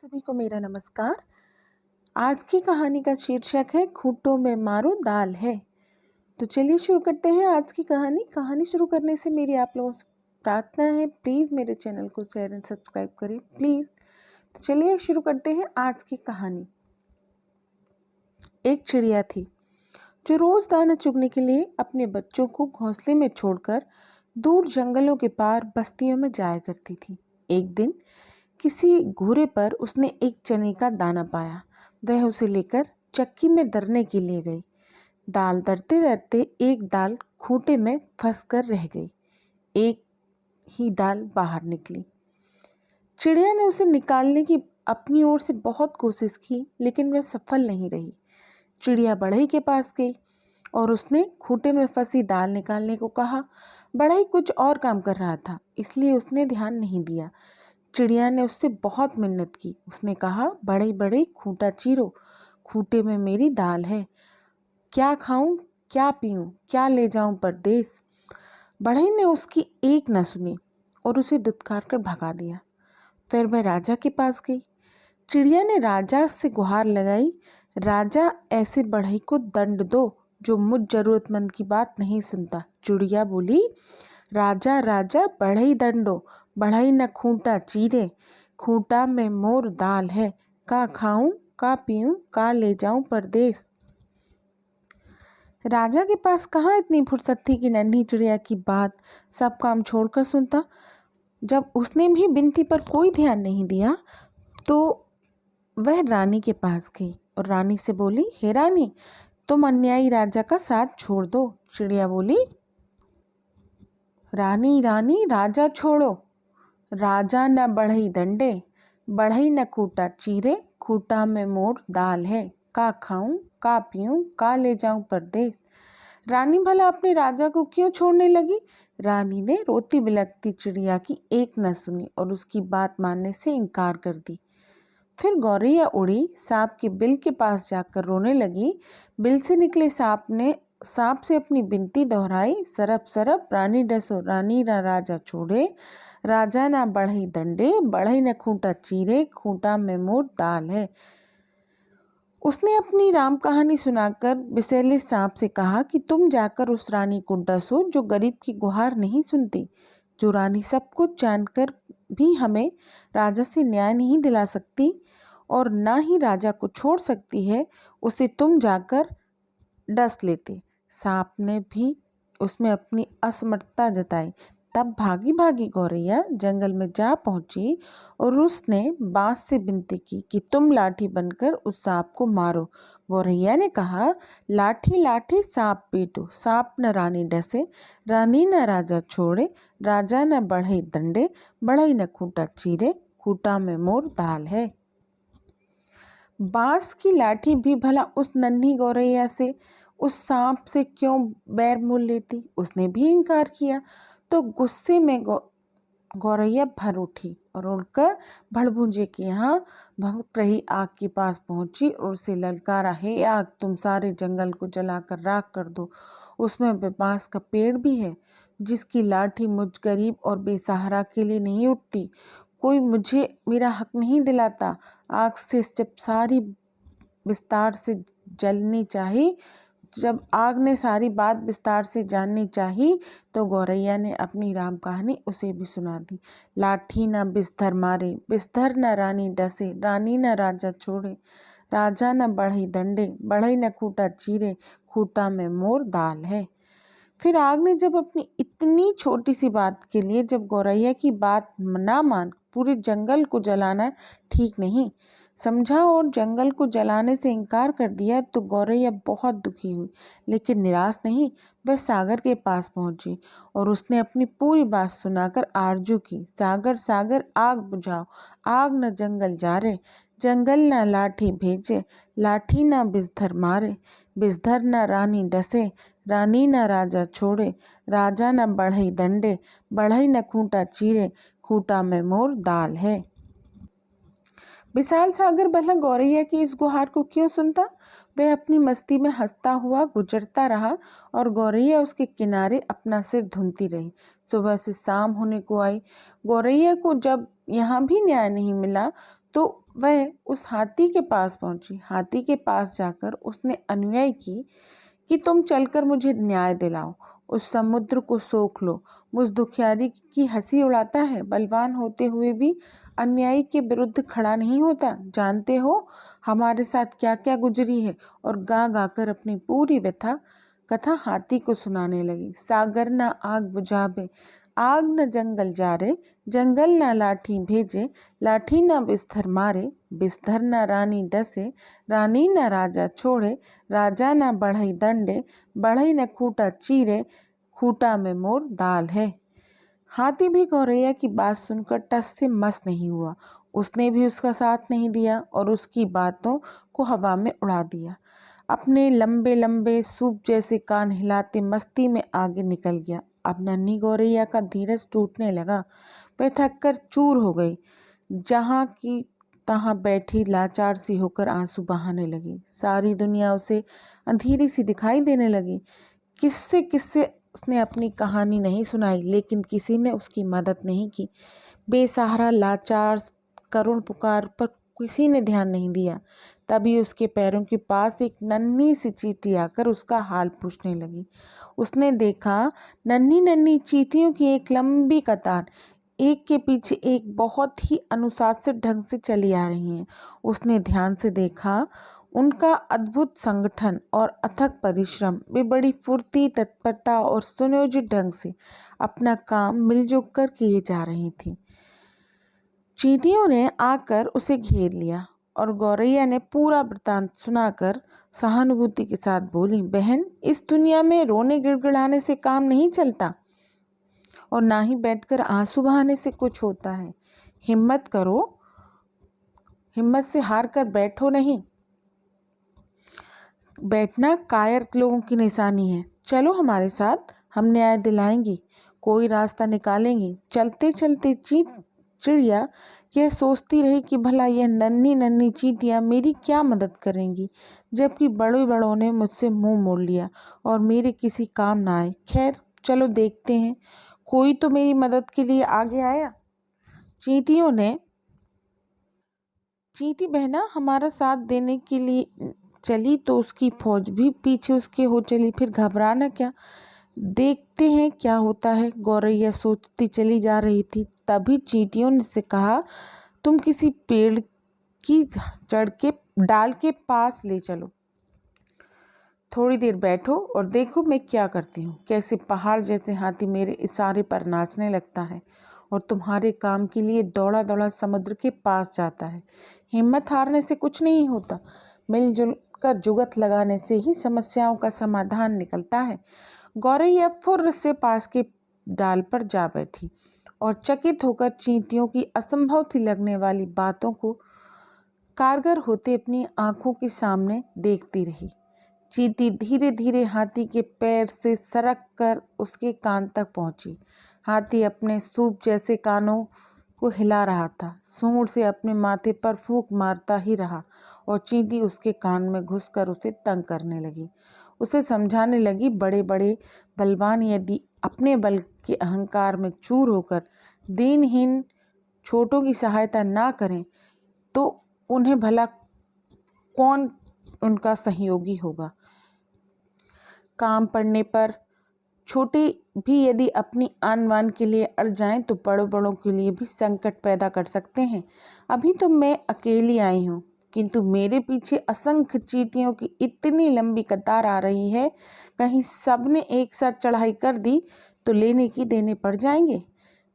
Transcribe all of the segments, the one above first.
सभी को मेरा नमस्कार। आज की कहानी का शीर्षक है खूंटों में मारो दाल है। तो चलिए शुरू करते हैं आज की कहानी शुरू करने से मेरी आप लोगों से प्रार्थना है, प्लीज़ मेरे चैनल को शेयर एंड सब्सक्राइब करें प्लीज़। तो चलिए शुरू करते हैं आज की कहानी। एक चिड़िया थी जो रोज दाना चुगने के लिए अपने बच्चों को घोंसले में छोड़कर दूर जंगलों के पार बस्तियों में जाया करती थी। एक दिन किसी घूरे पर उसने एक चने का दाना पाया। वह उसे लेकर चक्की में दरने के लिए गई। दाल दरते दरते एक दाल खूंटे में फंस कर रह गई। एक ही दाल बाहर निकली। चिड़िया ने उसे निकालने की अपनी ओर से बहुत कोशिश की, लेकिन वह सफल नहीं रही। चिड़िया बढ़ई के पास गई और उसने खूंटे में फंसी दाल निकालने को कहा। बढ़ई कुछ और काम कर रहा था, इसलिए उसने ध्यान नहीं दिया। चिड़िया ने उससे बहुत मिन्नत की। उसने कहा, बड़े बड़े खूंटा चीरो, खूंटे में मेरी दाल है। क्या खाऊं, क्या पीऊं, क्या ले जाऊं परदेस। बढ़ई ने उसकी एक न सुनी और उसे दुत्कार कर भगा दिया। फिर वह राजा के पास गई। चिड़िया ने राजा से गुहार लगाई, राजा ऐसे बढ़ई को दंड दो जो मुझ जरूरतमंद की बात नहीं सुनता। चिड़िया बोली, राजा राजा बढ़ई दंडो, बढ़ई न खूंटा चीरे, खूंटा में मोर दाल है। का खाऊं, का पीऊं, का ले जाऊं परदेस। राजा के पास कहाँ इतनी फुर्सत थी कि नन्ही चिड़िया की बात सब काम छोड़कर सुनता। जब उसने भी विनती पर कोई ध्यान नहीं दिया तो वह रानी के पास गई और रानी से बोली, हे रानी, तुम अन्यायी राजा का साथ छोड़ दो। चिड़िया बोली, रानी रानी राजा छोड़ो, राजा न बढ़ई दंडे, बढ़ई न खूंटा चीरे, खूंटा में मोर दाल है। का खाऊं, का पीऊं, का ले जाऊं परदेस। रानी भला अपने राजा को क्यों छोड़ने लगी। रानी ने रोती बिलखती चिड़िया की एक न सुनी और उसकी बात मानने से इनकार कर दी। फिर गौरैया उड़ी, सांप के बिल के पास जाकर रोने लगी। बिल से निकले सांप ने सांप से अपनी विनती दोहराई, सरप सरप रानी डसो, रानी ना राजा छोड़े, राजा ना बढ़ई दंडे, बढ़ई न खूंटा चीरे, खूंटा में मोर दाल है। उसने अपनी राम कहानी सुनाकर बिसेले सांप से कहा कि तुम जाकर उस रानी को डसो जो गरीब की गुहार नहीं सुनती। जो रानी सब कुछ जानकर भी हमें राजा से न्याय नहीं दिला सकती और ना ही राजा को छोड़ सकती है, उसे तुम जाकर डस लेते। सांप ने भी उसमें अपनी असमर्थता जताई। तब भागी भागी गौरैया जंगल में जा पहुंची और उसने बांस से विनती की कि तुम लाठी बनकर उस सांप को मारो। गौरैया ने कहा, लाठी लाठी सांप पीटो, सांप न रानी डसे, रानी न राजा छोड़े, राजा न बढ़ई दंडे, बढ़ई न खूंटा चीरे, खूंटा में मोर दाल है। बांस की लाठी भी भला उस नन्ही गौरैया से, उस सांप से क्यों बैर मोल लेती। उसने भी इनकार किया तो गुस्से में गौरैया भर उठी और उड़कर भड़भुंजे के यहाँ भभक रही आग के पास पहुंची और उसे ललकारा, हे आग, तुम सारे जंगल को जलाकर राख कर दो। उसमें बांस का पेड़ भी है जिसकी लाठी मुझ गरीब और बेसहारा के लिए नहीं उठती। कोई मुझे मेरा हक नहीं दिलाता। आग से जब सारी विस्तार से जलनी चाहिए, जब आग ने सारी बात विस्तार से जाननी चाहिए तो गौरैया ने अपनी राम कहानी उसे भी सुना दी। लाठी न बिस्तर मारे, बिस्तर न रानी डसे, रानी न राजा छोड़े, राजा न बढ़ई दंडे, बढ़ई न खूंटा चीरे, खूंटा में मोर दाल है। फिर आग ने जब अपनी इतनी छोटी सी बात के लिए जब गौरैया की बात ना मान पूरे जंगल को जलाना ठीक नहीं समझा और जंगल को जलाने से इनकार कर दिया तो गौरैया बहुत दुखी हुई, लेकिन निराश नहीं। वह सागर के पास पहुंची और उसने अपनी पूरी बात सुनाकर आरजू की, सागर सागर आग बुझाओ, आग न जंगल जारे, जंगल न लाठी भेजे, लाठी न बिस्धर मारे, बिस्धर न रानी डसे, रानी न राजा छोड़े, राजा न बढ़ई दंडे, बढ़ई न खूंटा चीरे, खूंटा में मोर दाल है। विशाल सागर भला गौरैया की इस गुहार को क्यों सुनता। वह अपनी मस्ती में हंसता हुआ गुजरता रहा और गौरैया उसके किनारे अपना सिर धुनती रही। सुबह से शाम होने को आई। गौरैया को जब यहाँ भी न्याय नहीं मिला तो वह उस हाथी के पास पहुंची। हाथी के पास जाकर उसने अनुनय की कि तुम चलकर मुझे न्याय दिलाओ, उस समुद्र को सोख लो। मुझ दुखियारी की हंसी उड़ाता है, बलवान होते हुए भी अन्यायी के विरुद्ध खड़ा नहीं होता। जानते हो हमारे साथ क्या क्या गुजरी है। और गा गाकर अपनी पूरी व्यथा कथा हाथी को सुनाने लगी। सागर न आग बुझावे, आग न जंगल जारे, जंगल न लाठी भेजे, लाठी न बिस्तर मारे, बिस्तर न रानी डसे, रानी न राजा छोड़े, राजा न बढ़ई दंडे, बढ़ई न खूटा चीरे, खूटा में मोर दाल है। हाथी भी गौरैया की बात सुनकर टस से मस नहीं हुआ। उसने भी उसका साथ नहीं दिया और उसकी बातों को हवा में उड़ा दिया। अपने लंबे लंबे सूप जैसे कान हिलाते मस्ती में आगे निकल गया। अब नन्ही गौरैया का धीरज टूटने लगा। वह थक कर चूर हो गई। जहाँ की तहाँ बैठी लाचार सी होकर आंसू बहाने लगी। सारी दुनिया उसे अंधेरी सी दिखाई देने लगी। किससे किससे उसने अपनी कहानी नहीं सुनाई, लेकिन किसी ने उसकी मदद नहीं की। बेसहारा लाचार करुण पुकार पर किसी ने ध्यान नहीं दिया। तभी उसके पैरों के पास एक नन्ही सी चींटी आकर उसका हाल पूछने लगी। उसने देखा नन्ही नन्ही चींटियों की एक लंबी कतार एक के पीछे एक बहुत ही अनुशासित ढंग से चली आ रही हैं। उसने ध्यान से देखा उनका अद्भुत संगठन और अथक परिश्रम। वे बड़ी फुर्ती, तत्परता और सुनियोजित ढंग से अपना काम मिलजुल कर किए जा रही थी। चींटियों ने आकर उसे घेर लिया और गौरैया ने पूरा वृतांत सुनाकर सहानुभूति के साथ बोली, बहन, इस दुनिया में रोने गिड़गिड़ाने से काम नहीं चलता और ना ही बैठकर आंसू बहाने से कुछ होता है। हिम्मत करो, हिम्मत से हार कर बैठो नहीं। बैठना कायर लोगों की निशानी है। चलो हमारे साथ, हम न्याय दिलाएंगी, कोई रास्ता निकालेंगी। चलते चलते चिड़िया यह सोचती रही कि भला यह नन्ही नन्ही चींटियाँ मेरी क्या मदद करेंगी, जबकि बड़े बड़ों ने मुझसे मुंह मोड़ लिया और मेरे किसी काम ना आए। खैर चलो देखते हैं, कोई तो मेरी मदद के लिए आगे आया। चींटियों ने, चींटी बहना हमारा साथ देने के लिए चली तो उसकी फौज भी पीछे उसके हो चली। फिर घबराना क्या, देखते हैं क्या होता है। गौरैया सोचती चली जा रही थी। तभी चींटियों ने से कहा, तुम किसी पेड़ की जड़ के डाल के पास ले चलो, थोड़ी देर बैठो और देखो मैं क्या करती हूँ। कैसे पहाड़ जैसे हाथी मेरे इशारे पर नाचने लगता है और तुम्हारे काम के लिए दौड़ा दौड़ा समुद्र के पास जाता है। हिम्मत हारने से कुछ नहीं होता, मिलजुल कर जुगत लगाने से ही समस्याओं का समाधान निकलता है। गौरैया फुर्र से पास के डाल पर जा बैठी और चकित होकर चींटियों की असंभव सी लगने वाली बातों को कारगर होते अपनी आंखों के सामने देखती रही। चींटी धीरे धीरे हाथी के पैर से सरक कर उसके कान तक पहुंची। हाथी अपने सूप जैसे कानों को हिला रहा था, सूंड से अपने माथे पर फूंक मारता ही रहा और चींटी उसके कान में घुसकर उसे तंग करने लगी। उसे समझाने लगी, बड़े बड़े बलवान यदि अपने बल के अहंकार में चूर होकर दीनहीन छोटों की सहायता ना करें तो उन्हें भला कौन उनका सहयोगी होगा। काम पड़ने पर छोटे भी यदि अपनी आन बान के लिए अड़ जाएं तो बड़ों बड़ों के लिए भी संकट पैदा कर सकते हैं। अभी तो मैं अकेली आई हूँ, किंतु मेरे पीछे असंख्य चींटियों की इतनी लंबी कतार आ रही है, कहीं सबने एक साथ चढ़ाई कर दी तो लेने की देने पड़ जाएंगे।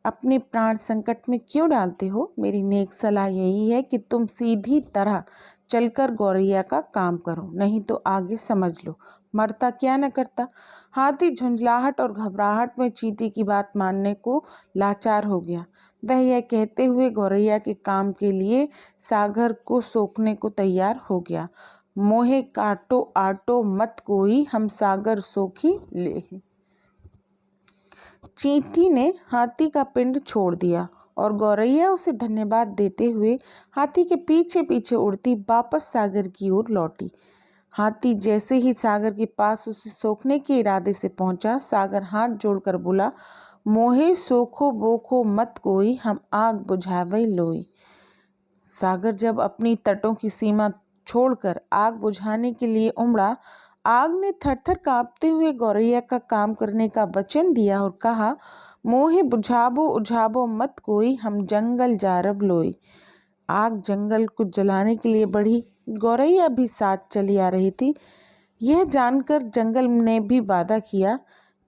अपने प्राण संकट में क्यों डालते हो। मेरी नेक सलाह यही है कि तुम सीधी तरह चलकर गौरैया का काम करो, नहीं तो आगे समझ लो मरता क्या न करता। हाथी झुंझलाहट और घबराहट में चींटी की बात मानने को लाचार हो गया। वह यह कहते हुए गौरैया के काम के लिए सागर को सोखने को तैयार हो गया। मोहे काटो आटो मत कोई, हम सागर सोखी ले। चींटी ने हाथी का पिंड छोड़ दिया और गौरैया उसे धन्यवाद देते हुए हाथी के पीछे पीछे उड़ती वापस सागर की ओर लौटी। हाथी जैसे ही सागर के पास उसे सोखने के इरादे से पहुंचा, सागर हाथ जोड़कर बोला, मोहे सोखो बोखो मत कोई, हम आग बुझावई लोई। सागर जब अपनी तटों की सीमा छोड़कर आग बुझाने के लिए उमड़ा, आग ने थरथर कांपते हुए गौरैया का काम करने का वचन दिया और कहा, मोहे बुझाबो उझाबो मत कोई, हम जंगल जारव लोई। आग जंगल को जलाने के लिए बढ़ी। गौरैया भी साथ चली आ रही थी। यह जानकर जंगल ने भी वादा किया,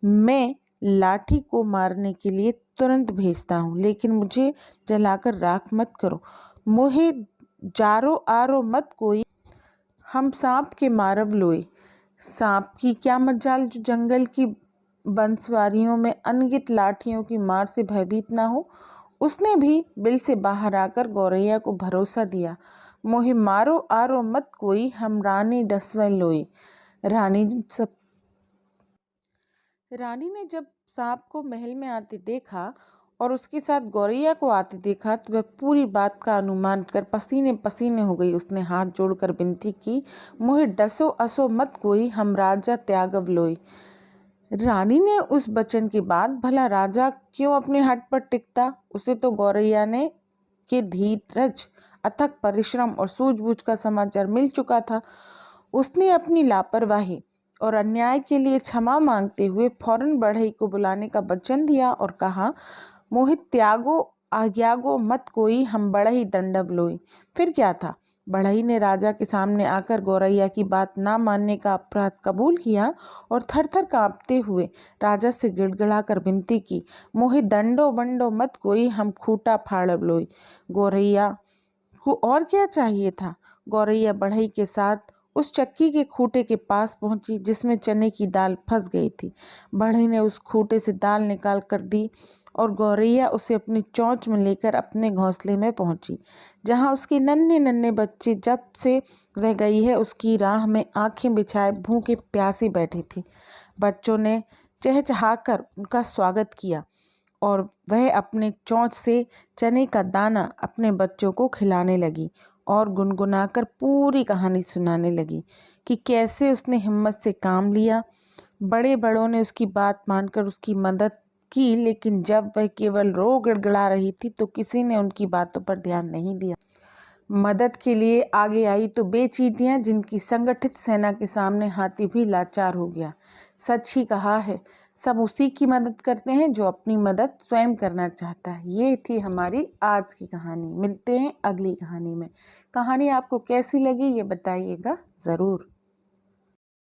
मैं लाठी को मारने के लिए तुरंत भेजता हूँ, लेकिन मुझे जलाकर राख मत करो। मोहे जारो आरो मत कोई, हम सांप के मारव लोई। सांप की क्या मजाल जो जंगल की बंसवारियों में अनगिनत लाठियों की मार से भयभीत ना हो। उसने भी बिल से बाहर आकर गौरैया को भरोसा दिया, मोहे मारो आरो मत कोई, हम रानी डसवें लोई। रानी ने जब सांप को महल में आते देखा और उसके साथ गौरैया को आते देखा तो वह पूरी बात का अनुमान कर पसीने पसीने हो गई। उसने हाथ जोड़कर विनती की, मोहे डसो असो मत कोई, हम राजा त्यागव लोई। रानी ने उस वचन के बाद भला राजा क्यों अपने हट पर टिकता। उसे तो गौरैया ने के धीरज, अथक परिश्रम और सूझबूझ का समाचार मिल चुका था। उसने अपनी लापरवाही और अन्याय के लिए क्षमा मांगते हुए फौरन बढ़ई को बुलाने का वचन दिया और कहा, मोहित त्यागो आज्ञागो मत कोई, हम बढ़ई दंडव लोई। फिर क्या था, बढ़ई ने राजा के सामने आकर गौरैया की बात ना मानने का अपराध कबूल किया और थरथर कांपते हुए राजा से गिड़गिड़ा कर विनती की, मोहि दंडो बंडो मत कोई, हम खूटा फाड़ब लोई। गौरैया को और क्या चाहिए था। गौरैया बढ़ई के साथ उस चक्की के खूटे के पास पहुंची जिसमें चने की दाल फंस गई थी। बढ़ई ने उस खूटे से दाल निकाल कर दी और गौरैया उसे अपनी चोंच में लेकर अपने घोंसले में पहुंची, जहां उसके नन्हे नन्हे बच्चे जब से वह गई है उसकी राह में आंखें बिछाए भूखे प्यासे बैठे थे। बच्चों ने चहचहाकर उनका स्वागत किया और वह अपने चोंच से चने का दाना अपने बच्चों को खिलाने लगी और गुनगुनाकर पूरी कहानी सुनाने लगी कि कैसे उसने हिम्मत से काम लिया। बड़े बड़ों ने उसकी बात मानकर उसकी मदद की, लेकिन जब वह केवल रो गिड़गिड़ा रही थी तो किसी ने उनकी बातों पर ध्यान नहीं दिया। मदद के लिए आगे आई तो बेचीटियां, जिनकी संगठित सेना के सामने हाथी भी लाचार हो गया। सच ही कहा है, सब उसी की मदद करते हैं जो अपनी मदद स्वयं करना चाहता है। ये थी हमारी आज की कहानी। मिलते हैं अगली कहानी में। कहानी आपको कैसी लगी ये बताइएगा ज़रूर।